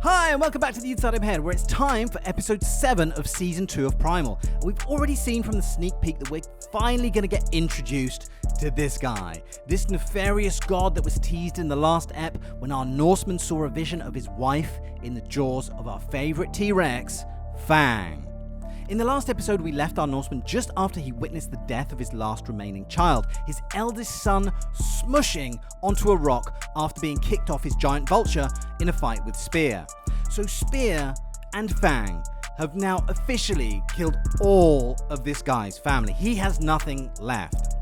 Hi, and welcome back to the Inside of Head, where it's time for episode 7 of season 2 of Primal. We've already seen from the sneak peek that we're finally going to get introduced to this guy, this nefarious god that was teased in the last ep when our Norseman saw a vision of his wife in the jaws of our favorite T-Rex, Fang. In the last episode, we left our Norseman just after he witnessed the death of his last remaining child, his eldest son smushing onto a rock after being kicked off his giant vulture in a fight with Spear. So Spear and Fang have now officially killed all of this guy's family. He has nothing left.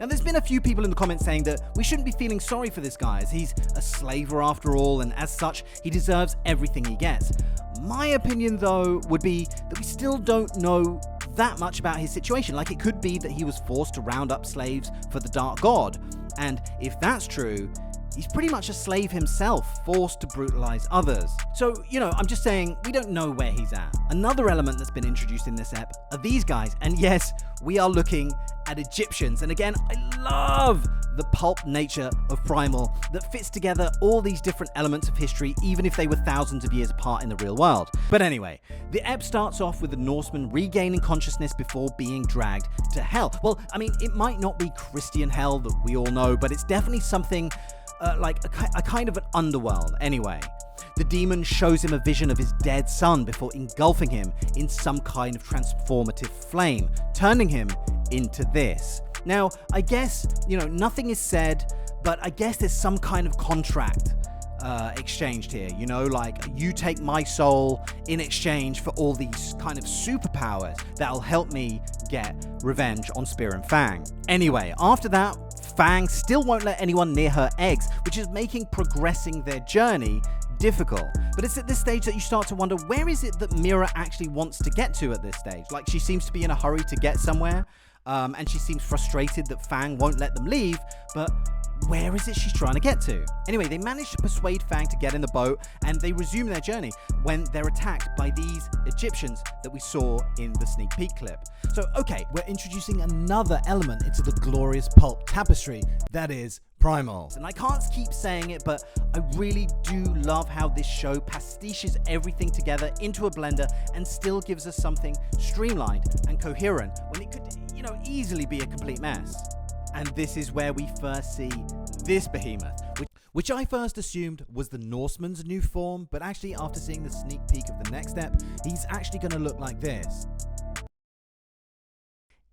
Now, there's been a few people in the comments saying that we shouldn't be feeling sorry for this guy, as he's a slaver after all, and as such, he deserves everything he gets. My opinion, though, would be that we still don't know that much about his situation. Like, it could be that he was forced to round up slaves for the Dark God. And if that's true, he's pretty much a slave himself, forced to brutalize others. So, I'm just saying, we don't know where he's at. Another element that's been introduced in this ep are these guys. And yes, we are looking at Egyptians. And again, I love the pulp nature of Primal that fits together all these different elements of history, even if they were thousands of years apart in the real world. But anyway, the ep starts off with the Norseman regaining consciousness before being dragged to hell. Well, I mean, it might not be Christian hell that we all know, but it's definitely something like a kind of an underworld anyway. The demon shows him a vision of his dead son before engulfing him in some kind of transformative flame, turning him into this. Now, I guess, nothing is said, but I guess there's some kind of contract exchanged here, like you take my soul in exchange for all these kind of superpowers that'll help me get revenge on Spear and Fang. Anyway, after that, Fang still won't let anyone near her eggs, which is making progressing their journey difficult. But it's at this stage that you start to wonder, where is it that Mira actually wants to get to at this stage? Like, she seems to be in a hurry to get somewhere, and she seems frustrated that Fang won't let them leave, but where is it she's trying to get to? Anyway, they manage to persuade Fang to get in the boat, and they resume their journey when they're attacked by these Egyptians that we saw in the sneak peek clip. So, okay, we're introducing another element into the glorious pulp tapestry that is Primal. And I can't keep saying it, but I really do love how this show pastiches everything together into a blender and still gives us something streamlined and coherent when it could, easily be a complete mess. And this is where we first see this behemoth, which I first assumed was the Norseman's new form, but actually after seeing the sneak peek of the next step, he's actually going to look like this.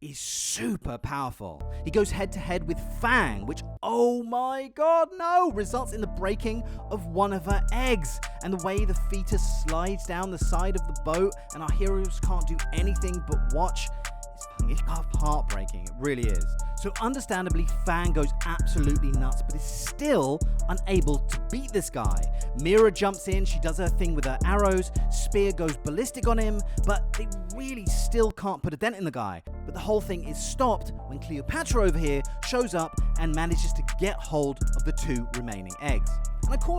He's super powerful. He goes head to head with Fang, which, oh my god, no, results in the breaking of one of her eggs. And the way the fetus slides down the side of the boat and our heroes can't do anything but watch, it's heartbreaking, it really is. So understandably, Fang goes absolutely nuts, but is still unable to beat this guy. Mira jumps in, she does her thing with her arrows, Spear goes ballistic on him, but they really still can't put a dent in the guy. But the whole thing is stopped when Cleopatra over here shows up and manages to get hold of the 2 remaining eggs. And I call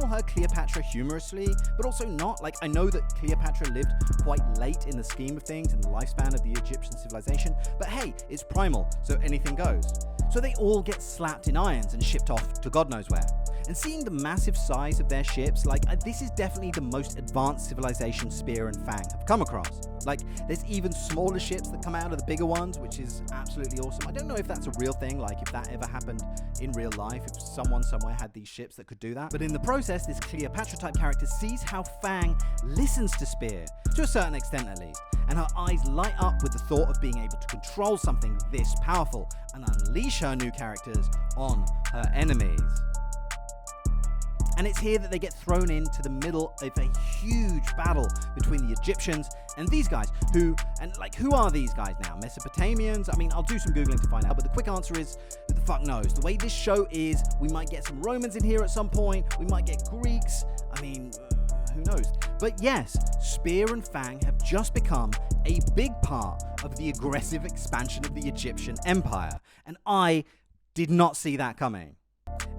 her Cleopatra humorously, but also not. Like, I know that Cleopatra lived quite late in the scheme of things in the lifespan of the Egyptian civilization, but hey, it's Primal, so anything goes. So they all get slapped in irons and shipped off to God knows where. And seeing the massive size of their ships, this is definitely the most advanced civilization Spear and Fang have come across. Like, there's even smaller ships that come out of the bigger ones, which is absolutely awesome. I don't know if that's a real thing, like if that ever happened in real life, if someone somewhere had these ships that could do that. But in the process, this Cleopatra type character sees how Fang listens to Spear, to a certain extent at least, and her eyes light up with the thought of being able to control something this powerful and unleash her new characters on her enemies. And it's here that they get thrown into the middle of a huge battle between the Egyptians and these guys, who are these guys now? Mesopotamians? I mean, I'll do some Googling to find out, but the quick answer is, who the fuck knows? The way this show is, we might get some Romans in here at some point, we might get Greeks, I mean, who knows? But yes, Spear and Fang have just become a big part of the aggressive expansion of the Egyptian Empire, and I did not see that coming.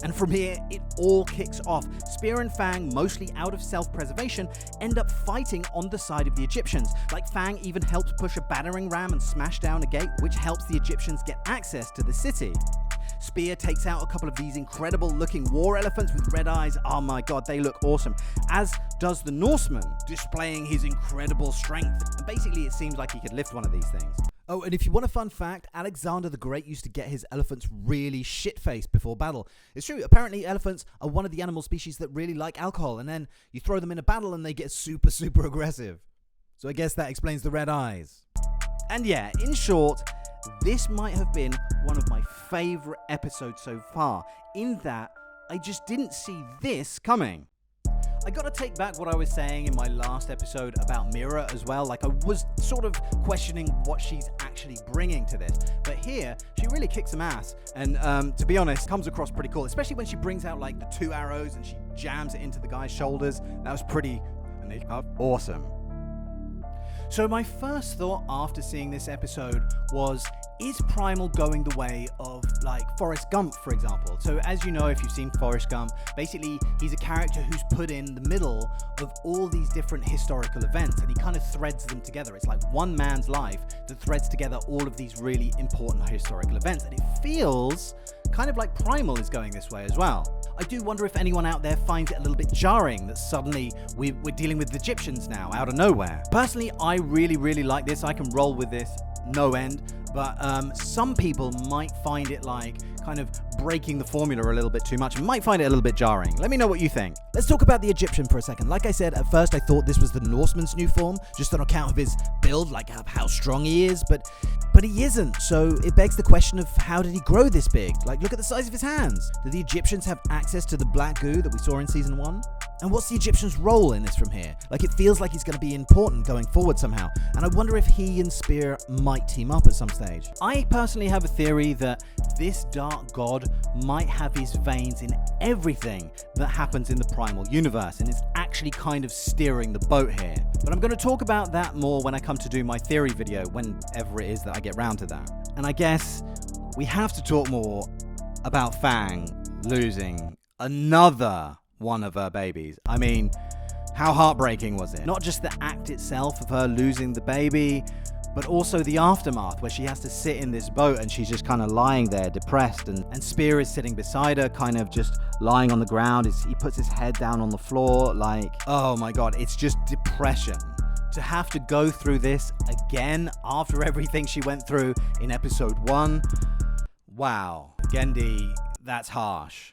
And from here, it all kicks off. Spear and Fang, mostly out of self-preservation, end up fighting on the side of the Egyptians. Like, Fang even helps push a battering ram and smash down a gate, which helps the Egyptians get access to the city. Spear takes out a couple of these incredible looking war elephants with red eyes. Oh my god, they look awesome. As does the Norseman, displaying his incredible strength. And basically it seems like he could lift one of these things. Oh, and if you want a fun fact, Alexander the Great used to get his elephants really shit-faced before battle. It's true, apparently elephants are one of the animal species that really like alcohol, and then you throw them in a battle and they get super, super aggressive. So I guess that explains the red eyes. And yeah, in short, this might have been one of my favorite episodes so far, in that I just didn't see this coming. I gotta take back what I was saying in my last episode about Mira as well. Like, I was sort of questioning what she's actually bringing to this. But here, she really kicks some ass. And to be honest, comes across pretty cool. Especially when she brings out like the 2 arrows and she jams it into the guy's shoulders. That was pretty awesome. So my first thought after seeing this episode was, is Primal going the way of like Forrest Gump, for example? So as you know, if you've seen Forrest Gump, basically he's a character who's put in the middle of all these different historical events and he kind of threads them together. It's like one man's life that threads together all of these really important historical events, and it feels kind of like Primal is going this way as well. I do wonder if anyone out there finds it a little bit jarring that suddenly we're dealing with the Egyptians now out of nowhere. Personally, I really like this. I can roll with this no end, but some people might find it like kind of breaking the formula a little bit too much and might find it a little bit jarring. Let me know what you think. Let's talk about the Egyptian for a second. Like I said, at first I thought this was the Norseman's new form, just on account of his build, like how strong he is, but he isn't. So it begs the question of, how did he grow this big? Like, look at the size of his hands. Do the Egyptians have access to the black goo that we saw in season 1? And what's the Egyptian's role in this from here? Like, it feels like he's going to be important going forward somehow. And I wonder if he and Spear might team up at some stage. I personally have a theory that this dark god might have his veins in everything that happens in the Primal universe and is actually kind of steering the boat here. But I'm going to talk about that more when I come to do my theory video, whenever it is that I get round to that. And I guess we have to talk more about Fang losing another one of her babies. I mean, how heartbreaking was it? Not just the act itself of her losing the baby, but also the aftermath where she has to sit in this boat and she's just kind of lying there depressed, and Spear is sitting beside her, kind of just lying on the ground. He puts his head down on the floor, like, oh my god, it's just depression. To have to go through this again after everything she went through in episode 1, wow, Gendy, that's harsh.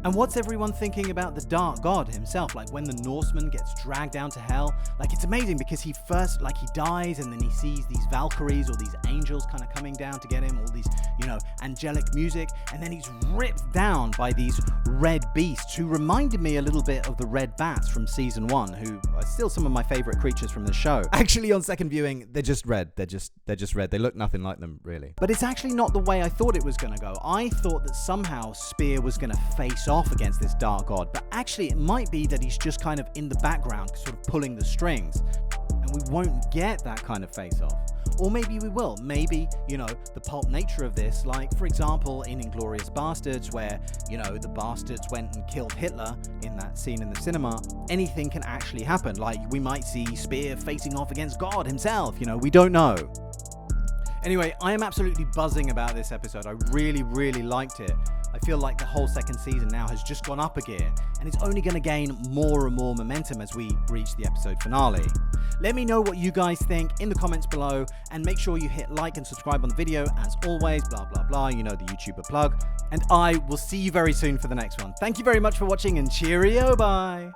And what's everyone thinking about the Dark God himself? Like, when the Norseman gets dragged down to hell, like, it's amazing because he first, like, he dies and then he sees these Valkyries or these angels kind of coming down to get him, all these, you know, angelic music, and then he's ripped down by these red beasts who reminded me a little bit of the red bats from season 1, who are still some of my favorite creatures from the show. Actually, on second viewing, they're just red. They're just red. They look nothing like them, really. But it's actually not the way I thought it was going to go. I thought that somehow Spear was going to face off against this dark god, but actually it might be that he's just kind of in the background, sort of pulling the strings, and we won't get that kind of face off. Or maybe we will. Maybe, you know, the pulp nature of this, like, for example, in Inglourious Bastards, where, you know, the bastards went and killed Hitler in that scene in the cinema, anything can actually happen. Like, we might see Spear facing off against God himself, you know, we don't know. Anyway, I am absolutely buzzing about this episode. I really liked it. I feel like the whole second season now has just gone up a gear, and it's only going to gain more and more momentum as we reach the episode finale. Let me know what you guys think in the comments below, and make sure you hit like and subscribe on the video. As always, blah blah blah, you know, the YouTuber plug, and I will see you very soon for the next one. Thank you very much for watching, and cheerio, bye!